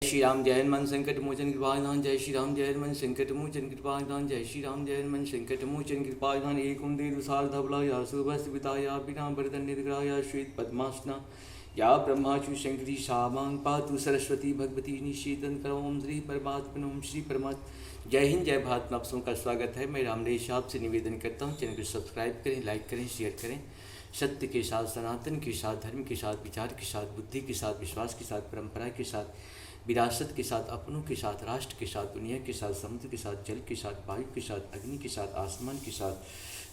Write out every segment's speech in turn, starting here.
श्री राम जय हनुमान संकट मोचन कृपाधान। जय श्री राम जय हनुमान संकट मोचन कृपाधान। जय श्री राम जय हनुमान संकट मोचन कृपाधान। एक कुंदे दुसार धवला या सुभस्त पिताया बिना बर्तन निद्राया श्वेत पद्मासना या ब्रह्माचु शंकरी शामांग पातु सरस्वती भगवती निषेधन करो। ओम श्री परमात्मा ओम श्री परमात्मा। जय हिंद जय भारत में आप सबों का स्वागत है। मैं रामदेश आपसे निवेदन करता हूँ चैनल को सब्सक्राइब करें, लाइक करें, शेयर करें। सत्य के साथ, सनातन के साथ, धर्म के साथ, विचार के साथ, बुद्धि के साथ, विश्वास के साथ, परंपरा के साथ, विरासत के साथ, अपनों के साथ, राष्ट्र के साथ, दुनिया के साथ, समुद्र के साथ, जल के साथ, वायु के साथ, अग्नि के साथ, आसमान के साथ,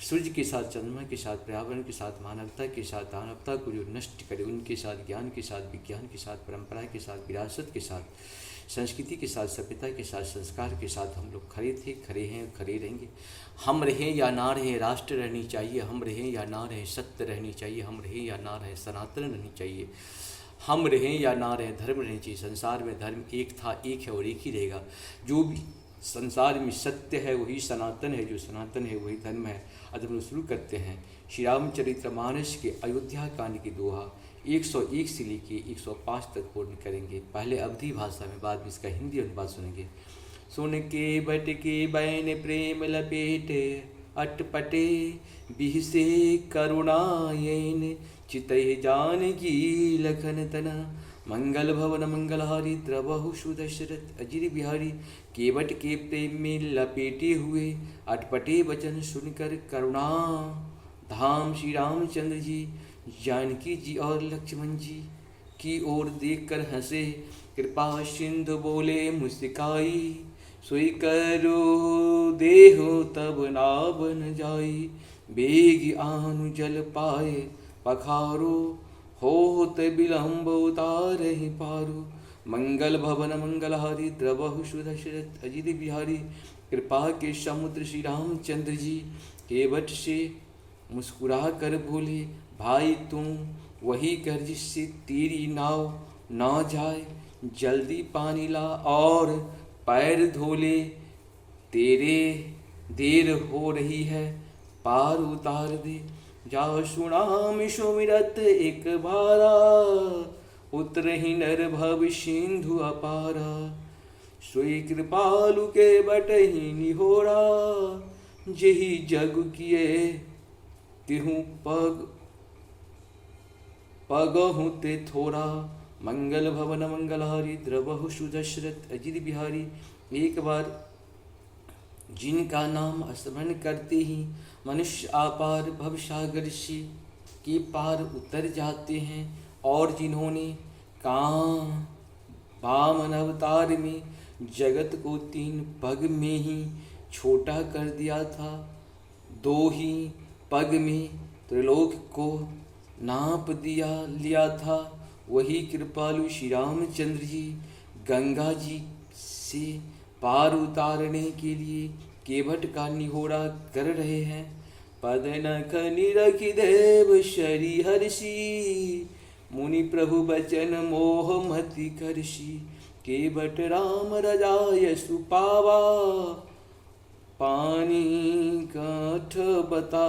सूर्य के साथ, चंद्रमा के साथ, पर्यावरण के साथ, मानवता के साथ, दानवता को जो नष्ट करे उनके साथ, ज्ञान के साथ, विज्ञान के साथ, परंपरा के साथ, विरासत के साथ, संस्कृति के साथ, सभ्यता के साथ, संस्कार के साथ हम लोग खड़े थे, खड़े हैं, खड़े रहेंगे। हम रहें या ना रहें, राष्ट्र रहनी चाहिए। हम रहें या ना रहें, सत्य रहनी चाहिए। हम रहें या ना रहें, सनातन रहनी चाहिए। हम रहें या ना रहें, धर्म रहनी चाहिए। संसार में धर्म एक था, एक है और एक ही रहेगा। जो भी संसार में सत्य है वही सनातन है, जो सनातन है वही धर्म है। आज हम लोग शुरू करते हैं श्री रामचरितमानस के अयोध्या कांड की दोहा 101 से लेके 105 तक पूर्ण करेंगे। पहले अवधी भाषा में, बाद में इसका हिंदी अनुवाद सुनेंगे। सुन के बट के बैन प्रेम लपेटे अटपटे बिहसे करुणायन चितहि जानकी लखन तना मंगल भवन मंगलहारी द्रवहु सुदशरथ अजिर बिहारी। केवट के प्रेम में लपेटे हुए अटपटे वचन सुनकर करुणा धाम श्री रामचंद्र जी, जानकी जी और लक्ष्मण जी की ओर देखकर हंसे। कृपा सिंधु बोले मुस्काई, सोई करो देहो तब नाव न जाई। बेग आनु जल पाए पखारो, होत विलंब उतारहि पारो। मंगल भवन मंगलहारी द्रवहु सुदशरथ अजित बिहारी। कृपा के समुद्र श्री रामचंद्र जी केवट से मुस्कुरा कर बोले, भाई तुम वही कर जिससे तेरी नाव ना जाए। जल्दी पानी ला और पैर धो ले, तेरे देर हो रही है पार उतार दे। जा सुनाम सुमिरत एक बारा, उतरहि नर भव सिंधु अपारा। सोई कृपालु के बटहि निहोरा, जेहि जग किए तिहु पगहु ते थोड़ा। मंगल भवन मंगलहारी द्रवहु सुदशरथ अजित बिहारी। एक बार जिनका नाम स्मरण करते ही मनुष्य अपार भवसागर से के पार उतर जाते हैं, और जिन्होंने वामन अवतार में जगत को 3 पग में ही छोटा कर दिया था, 2 ही पग में त्रिलोक को नाप लिया था, वही कृपालु श्री रामचंद्र जी गंगा जी से पार उतारने के लिए केवट का निहोरा कर रहे हैं। पद नख निरखि देव शरी हर्षि, मुनि प्रभु बचन मोह मति करषि। केवट राम रजाय सुपावा, पानी काठ बता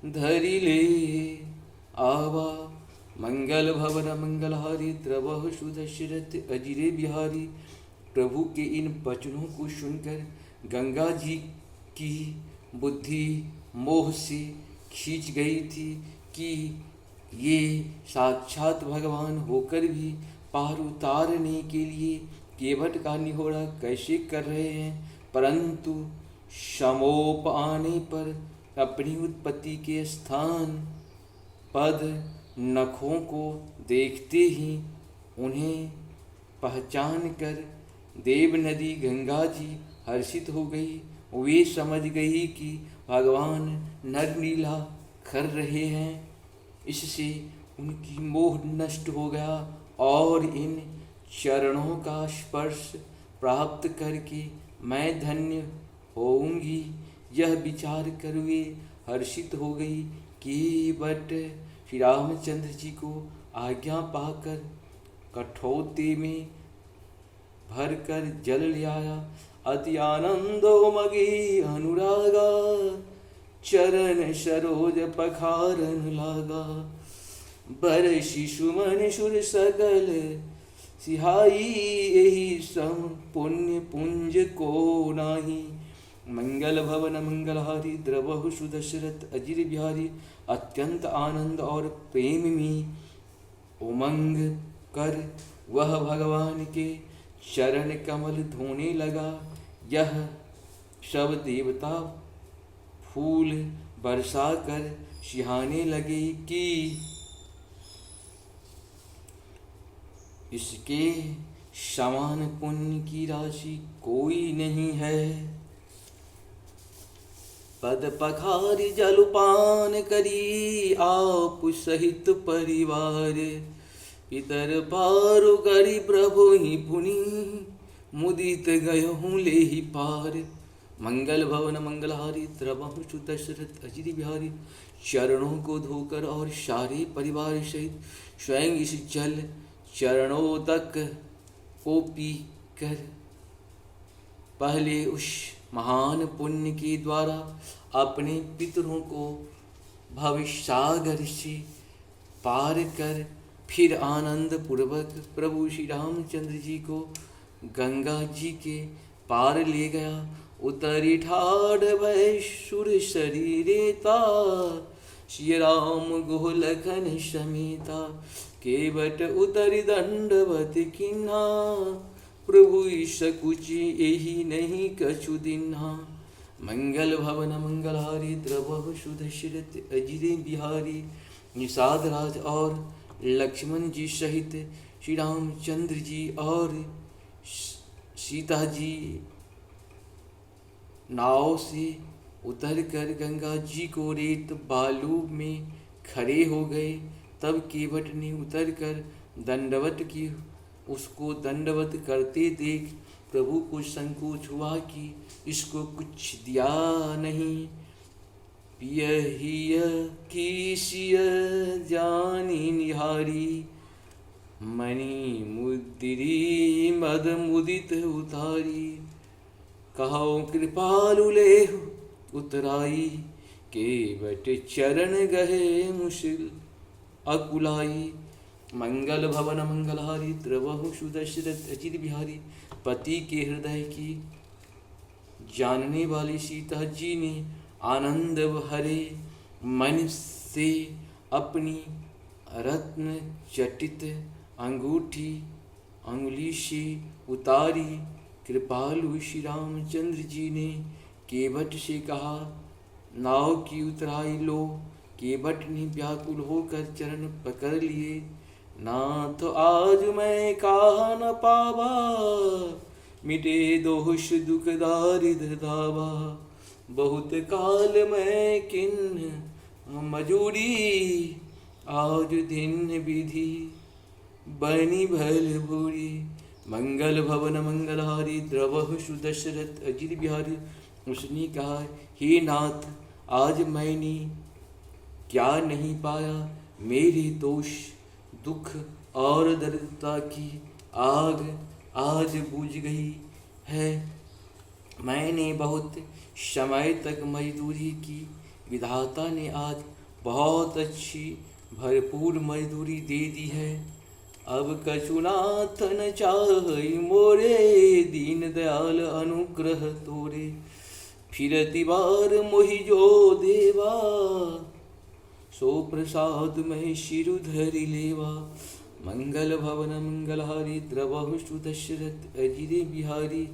धरि ले आवा। मंगल भवन मंगलहारी द्रवहु सुदशरथ अजिरे बिहारी। प्रभु के इन वचनों को सुनकर गंगा जी की बुद्धि मोह से खींच गई थी कि ये साक्षात भगवान होकर भी पार उतारने के लिए केवट का निहोरा कैसे कर रहे हैं। परंतु समोप आने पर अपनी उत्पत्ति के स्थान पद नखों को देखते ही उन्हें पहचान कर देव नदी गंगा जी हर्षित हो गई। वे समझ गई कि भगवान नरलीला कर रहे हैं। इससे उनकी मोह नष्ट हो गया और इन चरणों का स्पर्श प्राप्त करके मैं धन्य होऊंगी, यह विचार कर वे हर्षित हो गई। केवट श्री रामचंद्र जी को आज्ञा पाकर कठौते में भरकर जल ले आया। अति आनंदो मगी अनुरागा, चरण सरोज पखारन लागा। बर शिशु मन सुर सकल सिहाई यही सम पुण्य पुंज को नाही। मंगल भवन मंगलहारी द्रवहु सुदशरथ अजिर बिहारी। अत्यंत आनंद और प्रेम में उमंग कर वह भगवान के चरण कमल धोने लगा। यह सब देवता फूल बरसा कर सिहाने लगे कि इसके समान पुण्य की राशि कोई नहीं है। पद पखारी जलपान करी आप सहित परिवार। इतर पारु करी प्रभु ही पुनि मुदित गयहूँ ले ही पार। मंगल भवन मंगलहारी द्रवहु सुत दशरथ अजिर बिहारी। चरणों को धोकर और सारे परिवार सहित स्वयं इस जल चरणों तक को पी कर पहले उस महान पुण्य के द्वारा अपने पितरों को भवसागर से पार कर फिर आनंद पूर्वक प्रभु श्री रामचंद्र जी को गंगा जी के पार ले गया। उतरी ठाढ़ भय सुर शरीरेता। श्री राम गोलखन समेता। केवट उतरि दंडवत किन्हा। प्रभु सकुच यही नहीं कछु दिन्हा। मंगल भवन मंगलहारी द्रवहु सुदशरथ अजिरे बिहारी। निषाद राज और लक्ष्मण जी सहित श्री रामचंद्र जी और सीता जी नाव से उतरकर गंगा जी को रेत बालू में खड़े हो गए। तब केवट ने उतरकर दंडवत की। उसको दंडवत करते देख प्रभु को संकोच हुआ कि इसको कुछ दिया नहीं। पियहिय कीसिय जानी निहारी। मणि मुद्री मद मुदित उतारी। कहो कृपालु लेहु उतराई। केवट चरण गहे मुशिल अकुलाई। मंगल भवन मंगलहारी द्रवहु सुदशरथ अजिर बिहारी। पति के हृदय की जानने वाली सीता जी ने आनंद भरे मन से अपनी रत्न चटित अंगूठी अंगुली से उतारी। कृपालु श्री रामचंद्र जी ने केवट से कहा, नाव की उतराई लो। केवट ने व्याकुल होकर चरण पकड़ लिए। नाथ आज मैं कहा न पावा। मिटे दोष दुख दारिद्र दावा। बहुत काल मैं किन्न मजूरी। आज दिन विधि बनी भल भूरी। मंगल भवन मंगलहारी द्रवहु सुदशरथ अजिर बिहारी। उसने कहा, हे नाथ, आज मैंने क्या नहीं पाया। मेरे दोष दुख और दरिद्रता की आग आज बुझ गई है। मैंने बहुत समय तक मजदूरी की। विधाता ने आज बहुत अच्छी भरपूर मजदूरी दे दी है। अब कछुनाथ न चाहि मोरे। दीन दयाल अनुग्रह तोरे। फिरति बार मोहि जो देवा। सो प्रसाद में शिरु धरि लेवा। मंगल भवन मंगलहारी द्रवहु सुदशरथ अजिरे बिहारी।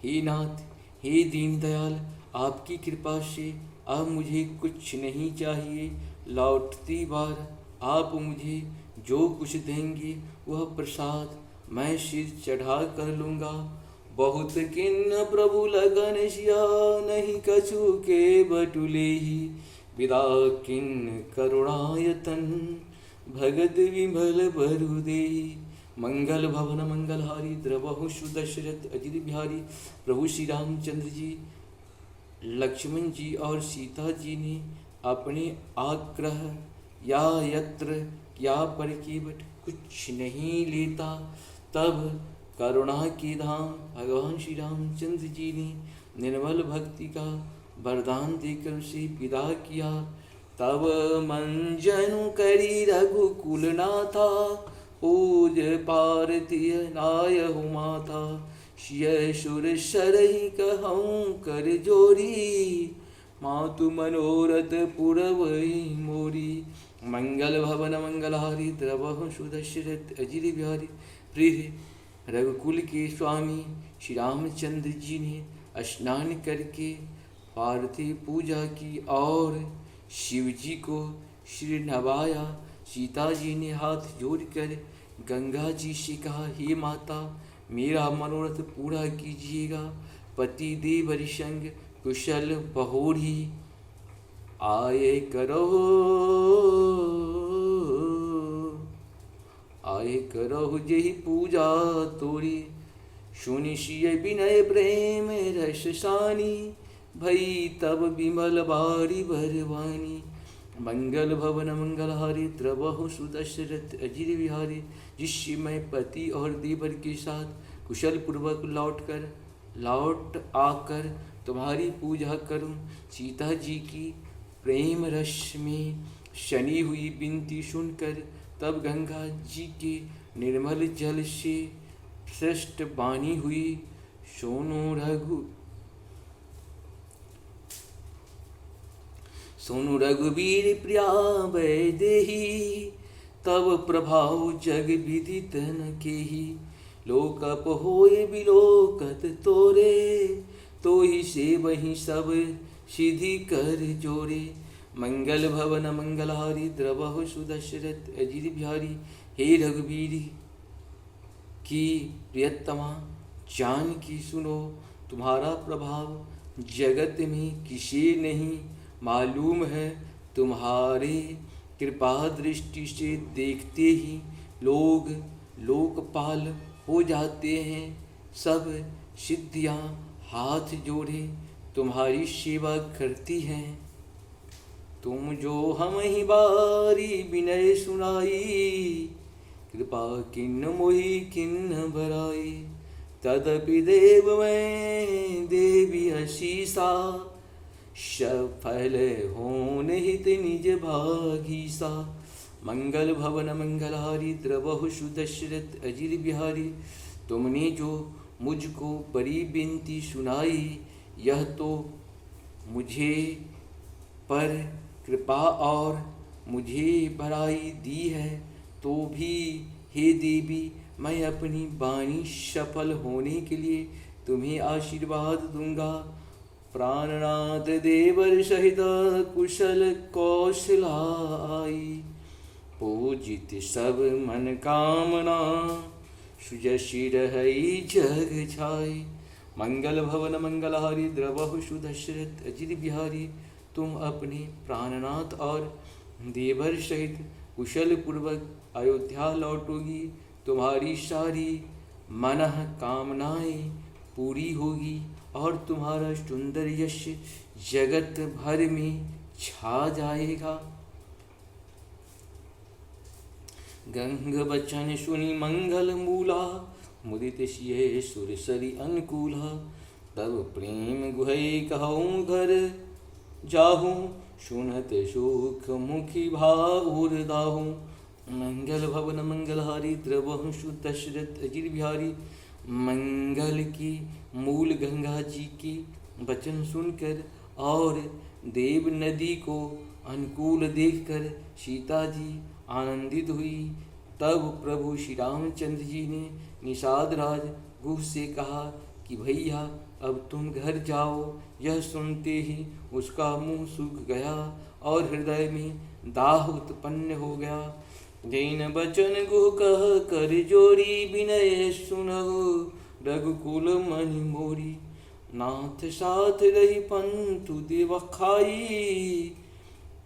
हे नाथ, हे दीन दयाल, आपकी कृपा से अब मुझे कुछ नहीं चाहिए। लौटती बार आप मुझे जो कुछ देंगे वह प्रसाद मैं सिर चढ़ा कर लूँगा। बहुत किन्न प्रभु लगन सिया। नहीं कछु के बटुले ही। विदा किन्न करुणायतन। भगत विमल बरु देहि। मंगल भवन मंगलहारी द्रवहु सुदशरथ अजिर बिहारी। प्रभु श्री रामचंद्र जी, लक्ष्मण जी और सीता जी ने अपने आग्रह या यत्र या पर केवट कुछ नहीं लेता। तब करुणा के धाम भगवान श्री रामचंद्र जी ने निर्मल भक्ति का वरदान देकर उसे विदा किया। तब मंजनु करी रघुकुल नाथा। पूज पारती नायहु माता, शिय सुर सरहि कहूँ कर जोरी, मातु मनोरथ पुरवई मोरी। मंगल भवन मंगलहारी द्रवहु सुदशरथ अजिर बिहारी। प्रिय रघुकुल के स्वामी श्री रामचंद्र जी ने स्नान करके पार्थिव पूजा की और शिव जी को श्री नवाया। सीता जी ने हाथ जोड़कर गंगा जी से कहा, हे माता मेरा मनोरथ पूरा कीजिएगा। पति देव संग कुशल बहुरी आए करो जेहि पूजा तोरी। सुनिशिय विनय प्रेम रस सानी, भई तब विमल बारी भरवानी। मंगल भवन मंगलहारी द्रवहु सुदशरथ अजिर विहारी। जिससे मैं पति और देवर के साथ कुशल पूर्वक लौट आकर तुम्हारी पूजा करूं। सीता जी की प्रेम रस में शनि हुई विनती सुनकर तब गंगा जी के निर्मल जल से श्रेष्ठ बानी हुई। सोनु रघुवीर प्रिया वैदेही, तब प्रभाव जग विदित न केही। लोकप होए बिलोकत तोरे, तो ही से वही सब सिद्धि कर जोरे। मंगल भवन मंगलहारी द्रवहु सुदशरथ अजिर बिहारी। हे रघुवीर की प्रियतमा जानकी सुनो, तुम्हारा प्रभाव जगत में किसे नहीं मालूम है। तुम्हारे कृपा दृष्टि से देखते ही लोग लोकपाल हो जाते हैं। सब सिद्धियां हाथ जोड़े तुम्हारी सेवा करती हैं। तुम जो हम ही बारी विनय सुनाई, कृपा किन्न मोहि किन्न भराई। तदपि देव मैं देवी आशीषा, सफल होन हित निज भागीसा। मंगल भवन मंगलहारी द्रवहु सुदशरथ अजिर बिहारी। तुमने जो मुझको बड़ी विनती सुनाई, यह तो मुझे पर कृपा और मुझे भराई दी है। तो भी हे देवी मैं अपनी वाणी सफल होने के लिए तुम्हें आशीर्वाद दूंगा। प्राणनाथ देवर सहित कुशल कौशलाई, पूजित सब मन कामना, सुजशी रहई जग छाई। मंगल भवन मंगलहारी द्रवहु सुदशरथ अजिर बिहारी। तुम अपने प्राणनाथ और देवर सहित कुशल पूर्वक अयोध्या लौटोगी। तुम्हारी सारी मनः कामनाएं पूरी होगी और तुम्हारा सुंदर यश जगत भर में छा जाएगा। गंग बचन सुनि मंगल मूला, मुदित सिय सुर सरि अनुकूला। तब प्रेम गुहै कहूँ घर जाहूँ, सुनत सुख मुखी भावुर दाहूँ। मंगल भवन मंगलहारी द्रवहु सुदशरथ अजिर बिहारी। मंगल की मूल गंगा जी की वचन सुनकर और देव नदी को अनुकूल देखकर सीता जी आनंदित हुई। तब प्रभु श्री रामचंद्र जी ने निषाद राज गुह से कहा कि भैया अब तुम घर जाओ। यह सुनते ही उसका मुंह सूख गया और हृदय में दाह उत्पन्न हो गया। जैन बचन गुह कह कर जोरी, विनय सुनहु रघुकुल मनि मोरी। नाथ साथ रही पंतु देव खाई,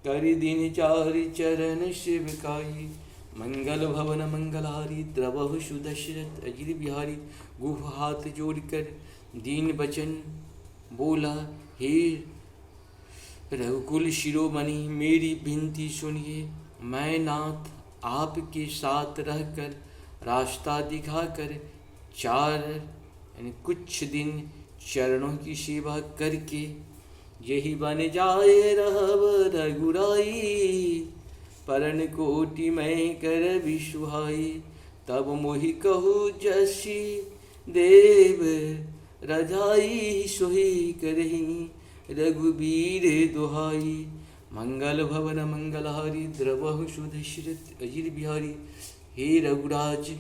कर दिन चारि चरण शिवकाई। मंगल भवन मंगलहारी द्रवहु सुदशरथ अजिर बिहारी। गुह हाथ जोड़कर दीन बचन बोला, हे रघुकुल शिरोमणि मेरी विनती सुनिए। मैं नाथ आपके साथ रहकर रास्ता दिखाकर कुछ दिन चरणों की सेवा करके यही बन जाए रहब रघुराई। परन कोटि में कर विसुहाई। तब मोहि कहु जसी देव रजाई सोही करही रघुबीर दुहाई। मंगल भवन मंगलहारी द्रवहु सुदशरथ अजिर बिहारी। हे रघुराज,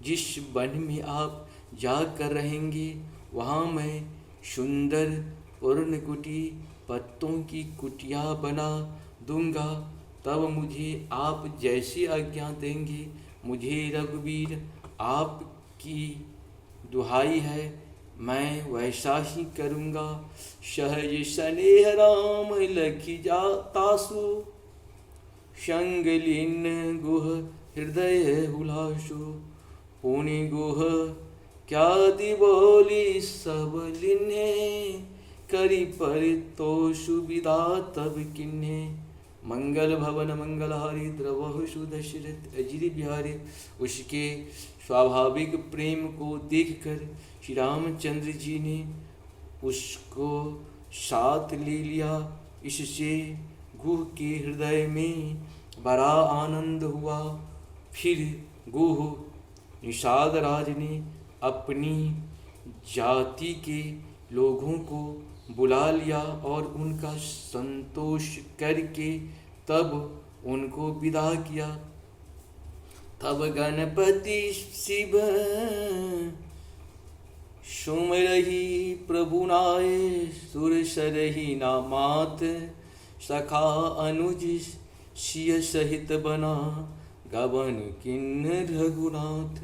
जिस वन में आप जाकर रहेंगे वहाँ मैं सुंदर पूर्ण कुटी पत्तों की कुटिया बना दूंगा। तब मुझे आप जैसी आज्ञा देंगे, मुझे रघुवीर आपकी दुहाई है, मैं वैसा ही करूँगा। सहज स्नेह राम लखी जातासु, संग लीन गुह हृदय हुलासु। पुनि गुह क्या दिबोली सब लिन्हे, करी परितोषु विदा तब किन्हे। मंगल भवन मंगलहारी द्रवहु सुदशरथ अजिर बिहारी। उसके स्वाभाविक प्रेम को देखकर श्री रामचंद्र जी ने उसको साथ ले लिया। इससे गुह के हृदय में बड़ा आनंद हुआ। फिर गुह निषाद राज ने अपनी जाति के लोगों को बुला लिया और उनका संतोष करके तब उनको विदा किया। तब गणपति शिव सुमरहि प्रभु नाय, सुर सरहि नामात सखा अनुज सिय सहित बना, गवन किन्नर रघुनाथ।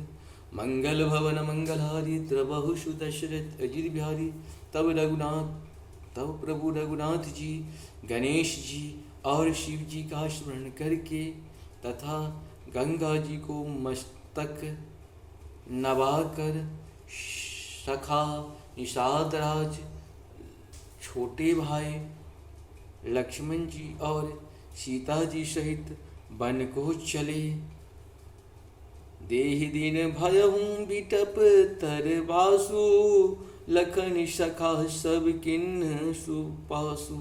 मंगल भवन मंगलहारी द्रवहु सुदशरथ अजिर बिहारी। तब प्रभु रघुनाथ जी गणेश जी और शिव जी का स्मरण करके तथा गंगा जी को मस्तक नवाकर सखा निषाद राज, छोटे भाई लक्ष्मण जी और सीता जी सहित वन को चले। देहि दिन भयहूँ बिटप तर बासु, लखन सखा सब किन्न सुपासु।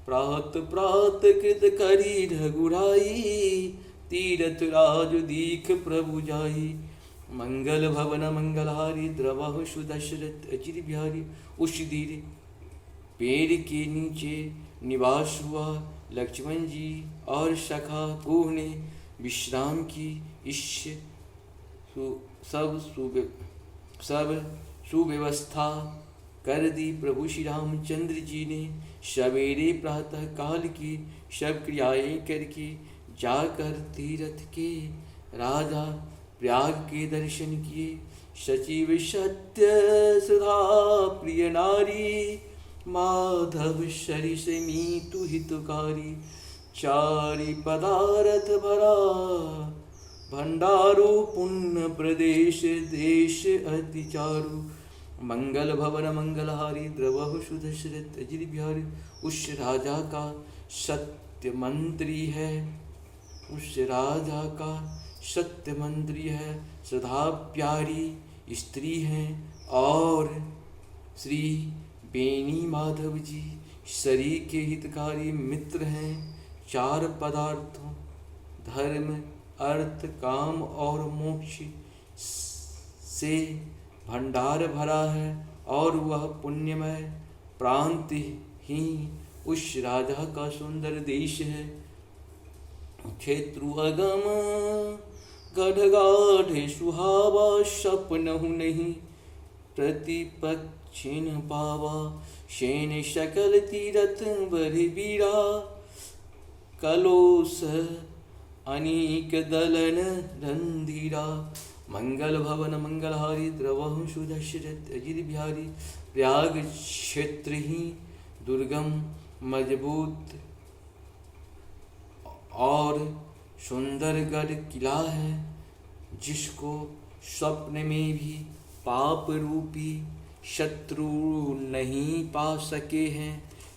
प्रात प्रात कृत करी रघुराई, तीरथ राज दीख प्रभु जाई। मंगल भवन मंगलहारी द्रवहु सुदशरथ अजिर बिहारी। उस दिन पेड़ के नीचे निवास हुआ। लक्ष्मण जी और सखा गुह ने विश्राम की। इस सब सुव्यवस्था कर दी। प्रभु श्री रामचंद्र जी ने सवेरे प्रातः काल की सब क्रियाएं करके जाकर तीर्थ के राजा प्रयाग के दर्शन किए। सचिव सत्य सुधा प्रिय नारी, माधव सरिस मीतु हितकारी। चारि पदारथ भरा भंडारो, पुण्य प्रदेश देश अति चारु। मंगल भवन मंगलहारी द्रवहु सुदशरथ अजिर बिहारी। उस राजा का सत्य मंत्री है, उस राजा का सत्य मंत्री है, सदा प्यारी स्त्री हैं और श्री बेनी माधव जी शरीर के हितकारी मित्र हैं। चार पदार्थों धर्म अर्थ काम और मोक्ष से भंडार भरा है और वह पुण्यमय प्रांत ही उस राजा का सुंदर देश है। क्षेत्रु अगम गढ़गाढ़ सुहावा, सपनहु नहीं प्रतिपक्षिन पावा। शेन शकल तीरथ बरि बीरा, कलोस अनीक दलन रंधीरा। मंगल भवन मंगलहारी द्रवहु सुदशरथ अजिर बिहारी। प्रयाग क्षेत्र ही दुर्गम मजबूत और सुंदरगढ़ किला है, जिसको स्वप्न में भी पाप रूपी शत्रु नहीं पा सके हैं।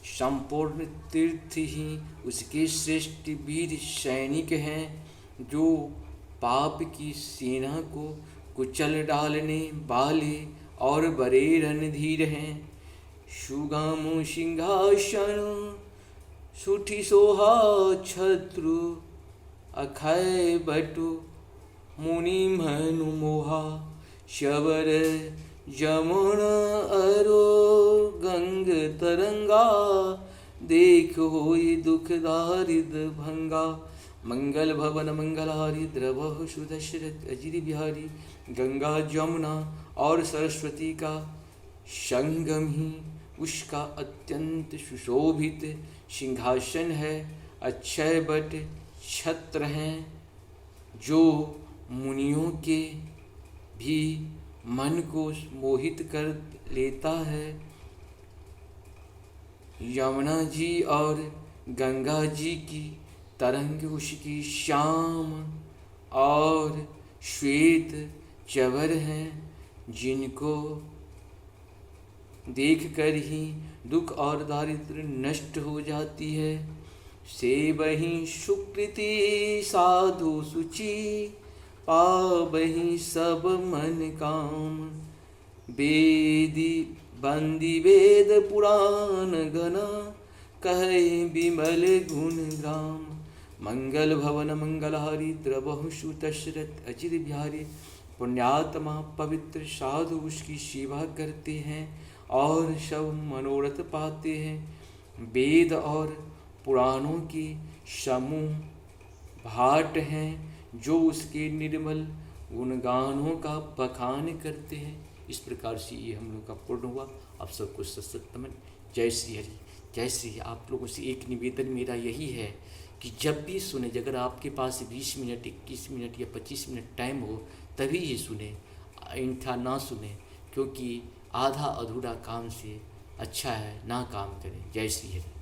संपूर्ण तीर्थ ही उसके श्रेष्ठ वीर सैनिक हैं, जो पाप की सेना को कुचल डालने वाले और बड़े रणधीर हैं। सुगम सिंहासन सुठी सोहा छत्रु, अखय बटु मुनि मनु मोहा शबर जमुन अरो गंग तरंगा देख होई दुख दारिद्र भंगा मंगल भवन मंगलहारी द्रवह सुदशरथ अजिर बिहारी गंगा जमुना और सरस्वती का संगम ही उसका अत्यंत सुशोभित सिंहासन है। अक्षय बट छत्र हैं जो मुनियों के भी मन को मोहित कर लेता है। यमुना जी और गंगा जी की तरंग उसकी श्याम और श्वेत चवर हैं जिनको देखकर ही दुख और दारिद्र्य नष्ट हो जाती है। से वही सुकृति साधु सुचि पावही सब मन काम वेदी बंदी वेद पुराण गना कहे विमल गुण ग्राम मंगल भवन मंगलहारी द्रवहु सुदशरथ अजिर बिहारी। पुण्यात्मा पवित्र साधु उसकी सेवा करते हैं और सब मनोरथ पाते हैं। वेद और पुराणों के समूह भाट हैं जो उसके निर्मल गुणगानों का बखान करते हैं। इस प्रकार से ये हम लोग का पूर्ण हुआ। आप सबको सशक्त मन। जय श्री हरि, जय श्री। आप लोगों से एक निवेदन मेरा यही है कि जब भी सुने, अगर आपके पास 20 मिनट 21 मिनट या 25 मिनट टाइम हो तभी ये सुने, इनका ना सुने, क्योंकि आधा अधूरा काम से अच्छा है ना काम करें। जय श्री हरि।